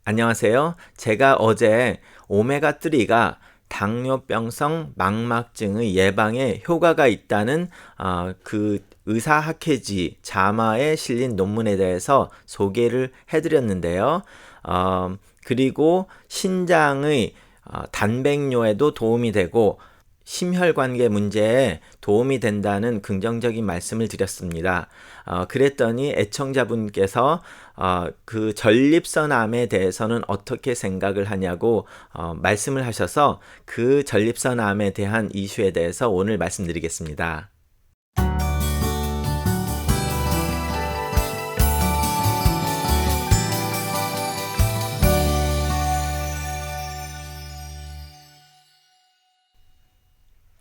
안녕하세요. 제가 어제 오메가3가 당뇨병성 망막증의 예방에 효과가 있다는 그 의사학회지 자마에 실린 논문에 대해서 소개를 해드렸는데요. 그리고 신장의 단백뇨에도 도움이 되고 심혈관계 문제에 도움이 된다는 긍정적인 말씀을 드렸습니다. 그랬더니 애청자분께서 그 전립선암에 대해서는 어떻게 생각을 하냐고 말씀을 하셔서 그 전립선암에 대한 이슈에 대해서 오늘 말씀드리겠습니다.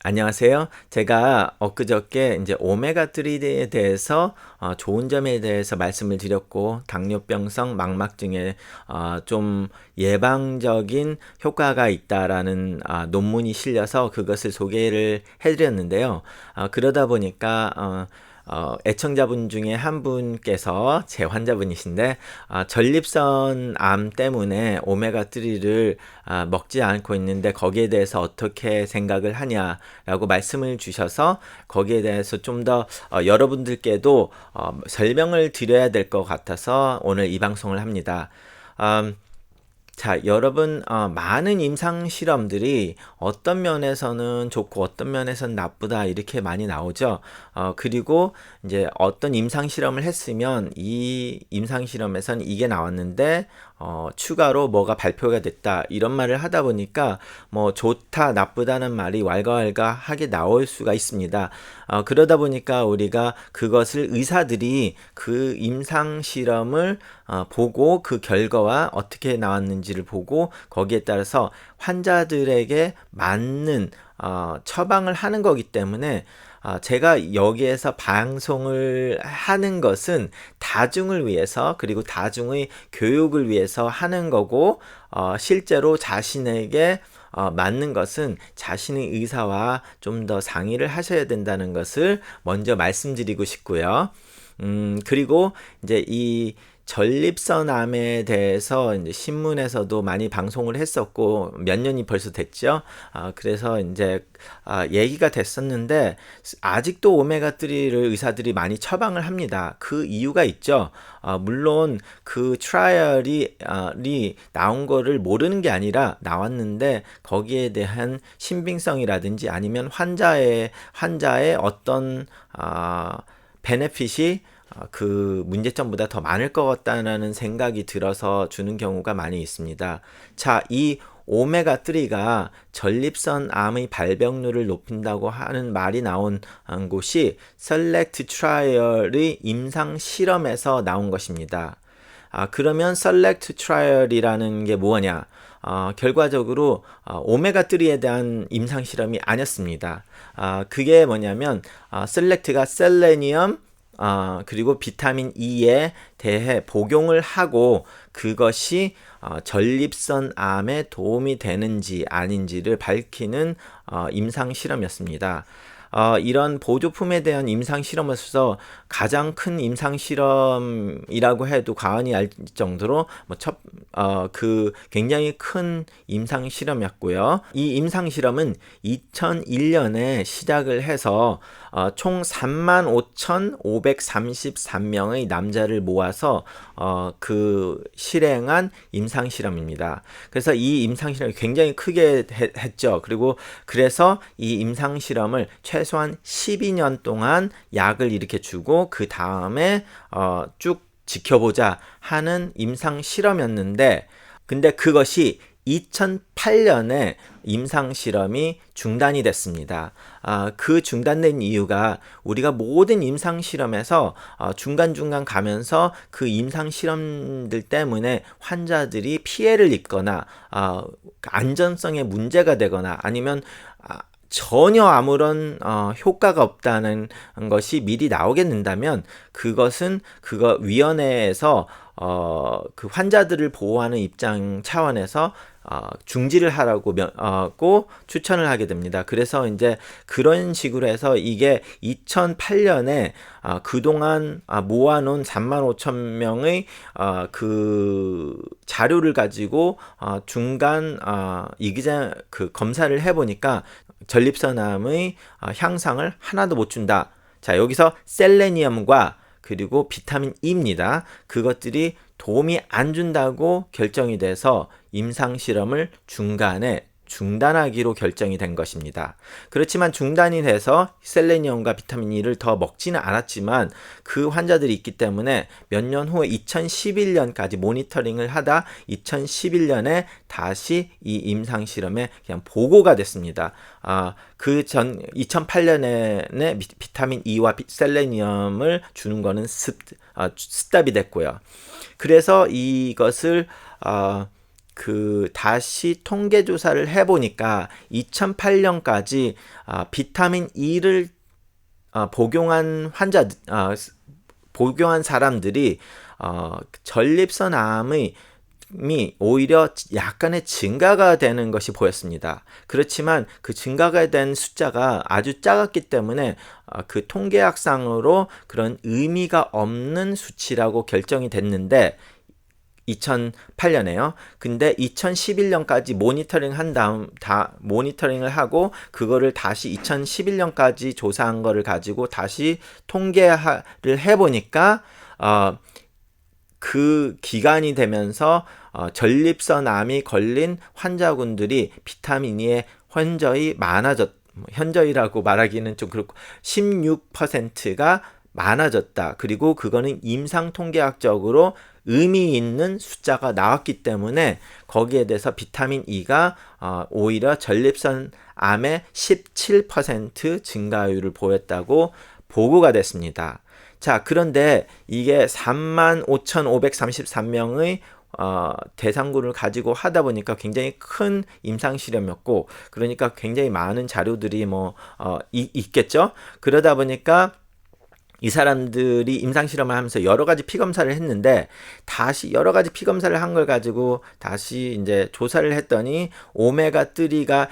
안녕하세요. 제가 엊그저께 이제 오메가3에 대해서 좋은 점에 대해서 말씀을 드렸고 당뇨병성 망막증에 좀 예방적인 효과가 있다라는 논문이 실려서 그것을 소개를 해드렸는데요. 그러다 보니까 애청자분 중에 한 분께서 제 환자분이신데 전립선암 때문에 오메가3를 먹지 않고 있는데 거기에 대해서 어떻게 생각을 하냐라고 말씀을 주셔서 거기에 대해서 좀 더 여러분들께도 설명을 드려야 될 것 같아서 오늘 이 방송을 합니다. 자, 여러분, 많은 임상 실험들이 어떤 면에서는 좋고 어떤 면에서는 나쁘다 이렇게 많이 나오죠. 그리고 이제 어떤 임상 실험을 했으면 이 임상 실험에선 이게 나왔는데 추가로 뭐가 발표가 됐다 이런 말을 하다 보니까 뭐 좋다 나쁘다는 말이 왈가왈가하게 나올 수가 있습니다. 그러다 보니까 우리가 그것을 의사들이 그 임상 실험을 보고 그 결과와 어떻게 나왔는지를 보고 거기에 따라서 환자들에게 맞는 처방을 하는 거기 때문에 제가 여기에서 방송을 하는 것은 다중을 위해서 그리고 다중의 교육을 위해서 하는 거고 실제로 자신에게 맞는 것은 자신의 의사와 좀 더 상의를 하셔야 된다는 것을 먼저 말씀드리고 싶고요. 그리고 이제 이 전립선암에 대해서 이제 신문에서도 많이 방송을 했었고 몇 년이 벌써 됐죠. 그래서 이제 얘기가 됐었는데 아직도 오메가3를 의사들이 많이 처방을 합니다. 그 이유가 있죠. 물론 그 트라이얼이 나온 거를 모르는 게 아니라 나왔는데 거기에 대한 신빙성이라든지 아니면 환자의 어떤 베네핏이 그 문제점보다 더 많을 것 같다는 생각이 들어서 주는 경우가 많이 있습니다. 자, 이 오메가3가 전립선암의 발병률을 높인다고 하는 말이 나온 곳이 셀렉트 트라이얼의 임상 실험에서 나온 것입니다. 그러면 셀렉트 트라이얼이라는 게 뭐냐? 결과적으로 오메가3에 대한 임상 실험이 아니었습니다. 그게 뭐냐면 셀렉트가 셀레니엄 그리고 비타민 E에 대해 복용을 하고 그것이 전립선암에 도움이 되는지 아닌지를 밝히는 임상 실험이었습니다. 이런 보조품에 대한 임상 실험에서 가장 큰 임상 실험이라고 해도 과언이 알 정도로 그 굉장히 큰 임상 실험이었고요. 이 임상 실험은 2001년에 시작을 해서 총 35,533명의 남자를 모아서 그 실행한 임상 실험입니다. 그래서 이 임상 실험이 굉장히 크게 했죠. 그리고 그래서 이 임상 실험을 최소한 12년 동안 약을 이렇게 주고 그 다음에 쭉 지켜보자 하는 임상 실험이었는데 근데 그것이 2008년에 임상 실험이 중단이 됐습니다. 그 중단된 이유가 우리가 모든 임상 실험에서 중간중간 가면서 그 임상 실험들 때문에 환자들이 피해를 입거나 안전성에 문제가 되거나 아니면 전혀 아무런 효과가 없다는 것이 미리 나오게 된다면 그것은 그거 위원회에서 그 환자들을 보호하는 입장 차원에서 중지를 하라고 추천을 하게 됩니다. 그래서 이제 그런 식으로 해서 이게 2008년에 그동안 모아놓은 35,000명의 그 자료를 가지고 중간 이기자 그 검사를 해보니까 전립선암의 향상을 하나도 못 준다. 자, 여기서 셀레니엄과 그리고 비타민 E입니다. 그것들이 도움이 안 준다고 결정이 돼서 임상 실험을 중간에 중단하기로 결정이 된 것입니다. 그렇지만 중단이 돼서 셀레니엄과 비타민 E를 더 먹지는 않았지만 그 환자들이 있기 때문에 몇 년 후에 2011년까지 모니터링을 하다 2011년에 다시 이 임상 실험에 그냥 보고가 됐습니다. 그 전 2008년에 비타민 E와 셀레니엄을 주는 거는 스탑이 됐고요. 그래서 이것을 다시 통계 조사를 해보니까 2008년까지 비타민 E를 복용한 복용한 사람들이 전립선암이 오히려 약간의 증가가 되는 것이 보였습니다. 그렇지만 그 증가가 된 숫자가 아주 작았기 때문에 그 통계학상으로 그런 의미가 없는 수치라고 결정이 됐는데 2008년에요. 근데 2011년까지 모니터링 한 다음 모니터링을 하고 그거를 다시 2011년까지 조사한 거를 가지고 다시 통계를 해보니까 그 기간이 되면서 전립선암이 걸린 환자분들이 비타민 E의 현저히라고 말하기는 좀 그렇고 16%가 많아졌다. 그리고 그거는 임상 통계학적으로 의미 있는 숫자가 나왔기 때문에 거기에 대해서 비타민 E가 오히려 전립선암의 17% 증가율을 보였다고 보고가 됐습니다. 자, 그런데 이게 35,533명의 대상군을 가지고 하다 보니까 굉장히 큰 임상 실험이었고, 그러니까 굉장히 많은 자료들이 있겠죠. 그러다 보니까 이 사람들이 임상 실험을 하면서 여러 가지 피검사를 했는데 다시 여러 가지 피검사를 한 걸 가지고 다시 이제 조사를 했더니 오메가3가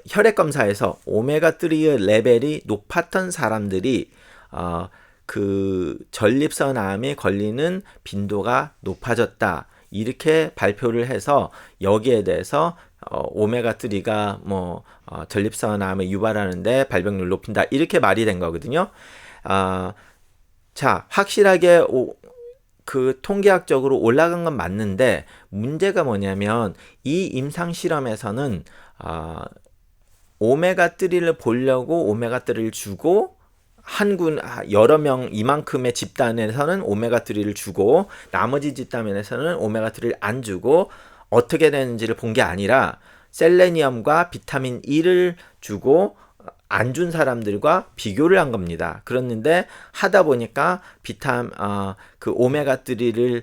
혈액 검사에서 오메가3의 레벨이 높았던 사람들이 그 전립선암에 걸리는 빈도가 높아졌다. 이렇게 발표를 해서 여기에 대해서 오메가3가 전립선암을 유발하는데 발병률을 높인다. 이렇게 말이 된 거거든요. 자, 확실하게 그 통계학적으로 올라간 건 맞는데 문제가 뭐냐면 이 임상 실험에서는 오메가3를 보려고 오메가3를 주고 여러 명 이만큼의 집단에서는 오메가3를 주고 나머지 집단에서는 오메가3를 안 주고 어떻게 되는지를 본 게 아니라 셀레니엄과 비타민 E를 주고 안 준 사람들과 비교를 한 겁니다. 그랬는데 하다 보니까 그 오메가3를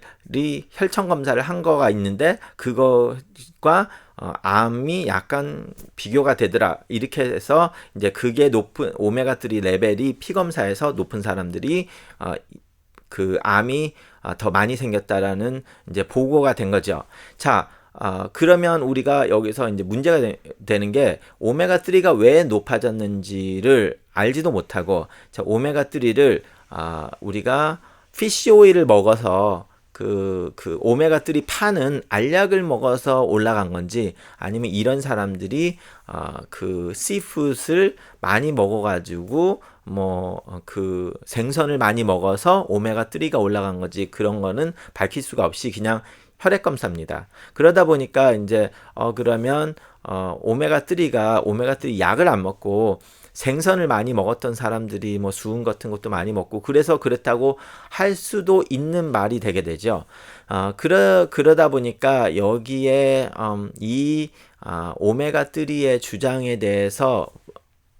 혈청 검사를 한 거가 있는데 그거과 암이 약간 비교가 되더라. 이렇게 해서 이제 그게 높은 오메가3 레벨이 피 검사에서 높은 사람들이 그 암이 더 많이 생겼다라는 이제 보고가 된 거죠. 자, 그러면 우리가 여기서 이제 문제가 되는 게 오메가3가 왜 높아졌는지를 알지도 못하고, 자, 오메가3를 우리가 피쉬 오일을 먹어서 그 오메가3 파는 알약을 먹어서 올라간 건지 아니면 이런 사람들이 그 씨푸드를 많이 먹어가지고 그 생선을 많이 먹어서 오메가3가 올라간 건지 그런 거는 밝힐 수가 없이 그냥 혈액 검사입니다. 그러다 보니까 이제 그러면 오메가3 약을 안 먹고 생선을 많이 먹었던 사람들이 수은 같은 것도 많이 먹고 그래서 그렇다고 할 수도 있는 말이 되게 되죠. 그러다 보니까 여기에 이 오메가3의 주장에 대해서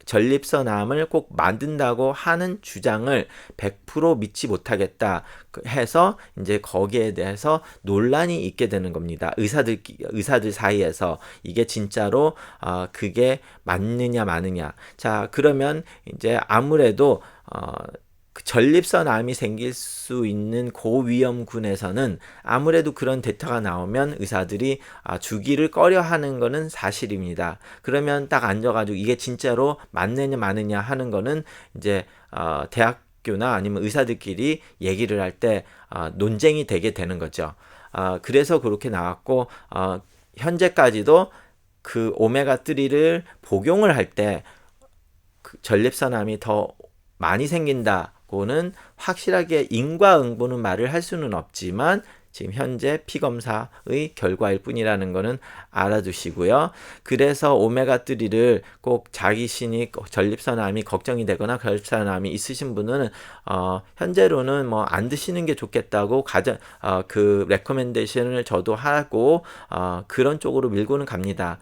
전립선암을 꼭 만든다고 하는 주장을 100% 믿지 못하겠다 해서 이제 거기에 대해서 논란이 있게 되는 겁니다. 의사들 사이에서 이게 진짜로 그게 맞느냐 마느냐. 자, 그러면 이제 아무래도 그 전립선암이 생길 수 있는 고위험군에서는 아무래도 그런 데이터가 나오면 의사들이 주기를 꺼려하는 거는 사실입니다. 그러면 딱 앉아가지고 이게 진짜로 맞느냐 마느냐 하는 거는 이제 대학교나 아니면 의사들끼리 얘기를 할 때 논쟁이 되게 되는 거죠. 그래서 그렇게 나왔고 현재까지도 그 오메가3를 복용을 할 때 그 전립선암이 더 많이 생긴다고는 확실하게 인과응보는 말을 할 수는 없지만 지금 현재 피검사의 결과일 뿐이라는 거는 알아두시고요. 그래서 오메가3를 꼭 자기신이 전립선암이 걱정이 되거나 전립선암이 있으신 분은 현재로는 뭐 안 드시는 게 좋겠다고 그 레코멘데이션을 저도 하고 그런 쪽으로 밀고는 갑니다.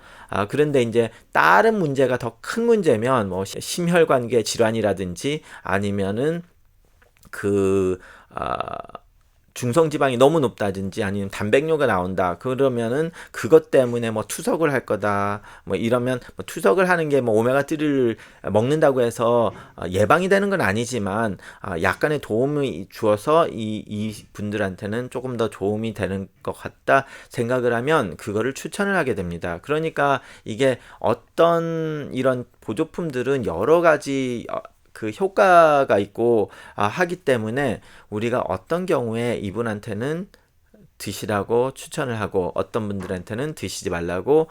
그런데 이제 다른 문제가 더 큰 문제면 뭐 심혈관계 질환이라든지 아니면은 중성지방이 너무 높다든지 아니면 단백뇨가 나온다. 그러면은 그것 때문에 뭐 투석을 할 거다. 뭐 이러면 뭐 투석을 하는 게 뭐 오메가3를 먹는다고 해서 예방이 되는 건 아니지만 약간의 도움을 주어서 이 분들한테는 조금 더 도움이 되는 것 같다 생각을 하면 그거를 추천을 하게 됩니다. 그러니까 이게 어떤 이런 보조품들은 여러 가지 그 효과가 있고 하기 때문에 우리가 어떤 경우에 이분한테는 드시라고 추천을 하고 어떤 분들한테는 드시지 말라고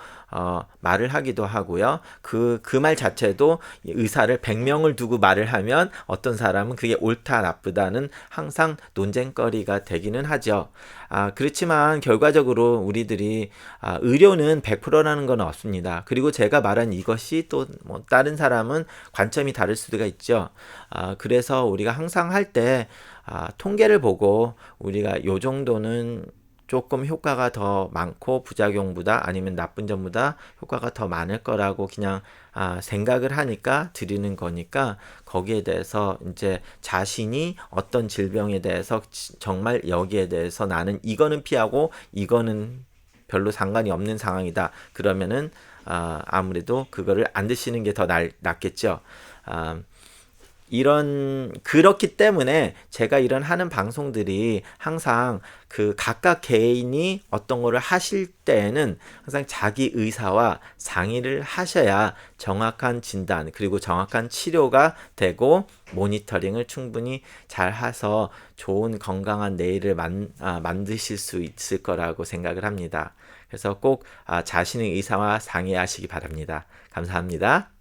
말을 하기도 하고요. 그 말 자체도 의사를 100명을 두고 말을 하면 어떤 사람은 그게 옳다 나쁘다는 항상 논쟁거리가 되기는 하죠. 그렇지만 결과적으로 우리들이 의료는 100%라는 건 없습니다. 그리고 제가 말한 이것이 또 뭐 다른 사람은 관점이 다를 수가 있죠. 그래서 우리가 항상 할 때 통계를 보고 우리가 요 정도는 조금 효과가 더 많고 부작용보다 아니면 나쁜 점보다 효과가 더 많을 거라고 그냥 생각을 하니까 드리는 거니까 거기에 대해서 이제 자신이 어떤 질병에 대해서 정말 여기에 대해서 나는 이거는 피하고 이거는 별로 상관이 없는 상황이다. 그러면은 아무래도 그거를 안 드시는 게 더 낫겠죠. 그렇기 때문에 제가 이런 하는 방송들이 항상 그 각각 개인이 어떤 거를 하실 때에는 항상 자기 의사와 상의를 하셔야 정확한 진단 그리고 정확한 치료가 되고 모니터링을 충분히 잘 해서 좋은 건강한 뇌를 만드실 수 있을 거라고 생각을 합니다. 그래서 꼭 자신의 의사와 상의하시기 바랍니다. 감사합니다.